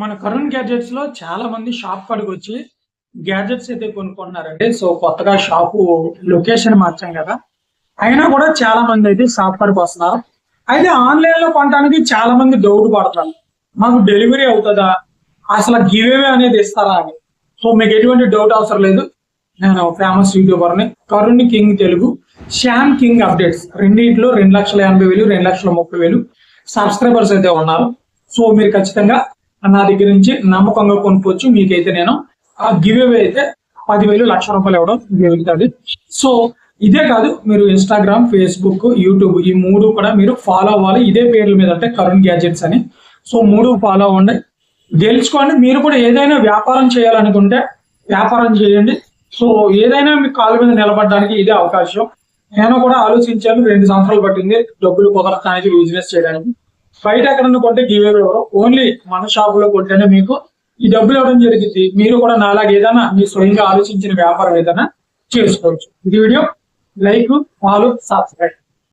మన కరుణ్ గ్యాడ్జెట్స్ లో చాలా మంది షాప్ కాడికి వచ్చి గ్యాడ్జెట్స్ అయితే కొనుక్కుంటున్నారండి. సో కొత్తగా షాపు లొకేషన్ మార్చాం కదా, అయినా కూడా చాలా మంది అయితే షాప్ కాడికి వస్తున్నారు. అయితే ఆన్లైన్ లో కొనడానికి చాలా మంది డౌట్ పడతారు, మాకు డెలివరీ అవుతుందా, అసలు గివ్ అవే అనేది ఇస్తారా అని. సో మీకు ఎటువంటి డౌట్ అవసరం లేదు. నేను ఫేమస్ యూట్యూబర్ని, Karun king Telugu, Shyam king updates, రెండింటిలో 2,80,000 2,30,000 సబ్స్క్రైబర్స్ అయితే ఉన్నారు. సో మీరు ఖచ్చితంగా నా దగ్గర నుంచి నమ్మకంగా కొనుక్కోవచ్చు. మీకైతే నేను ఆ గివ్ అవే అయితే 10,000 ₹1,00,000 ఇవ్వడం జరుగుతుంది. సో ఇదే కాదు, మీరు ఇన్స్టాగ్రామ్, ఫేస్బుక్, యూట్యూబ్ ఈ మూడు కూడా మీరు ఫాలో అవ్వాలి. ఇదే పేర్ల మీద అంటే కరుణ్ గ్యాడ్జెట్స్ అని. సో మూడు ఫాలో అవ్వండి, గెలుచుకోండి. మీరు కూడా ఏదైనా వ్యాపారం చేయాలనుకుంటే వ్యాపారం చేయండి. సో ఏదైనా మీ కాళ్ళ మీద నిలబడడానికి ఇదే అవకాశం. నేను కూడా ఆలోచించాను, 2 సంవత్సరాలు పట్టింది డబ్బులు కుదరడానికి, బిజినెస్ చేయడానికి. బయట ఎక్కడన్నా కొంటే గివ్ అవే ఇవ్వరు, ఓన్లీ మన షాప్ లో కొంటేనే మీకు ఈ డబ్బులు ఇవ్వడం జరిగింది. మీరు కూడా నాలాగా ఏదైనా మీ స్వయంగా ఆలోచించిన వ్యాపారం ఏదైనా చేసుకోవచ్చు. ఈ వీడియో లైక్, ఫాలో, సబ్స్క్రైబ్.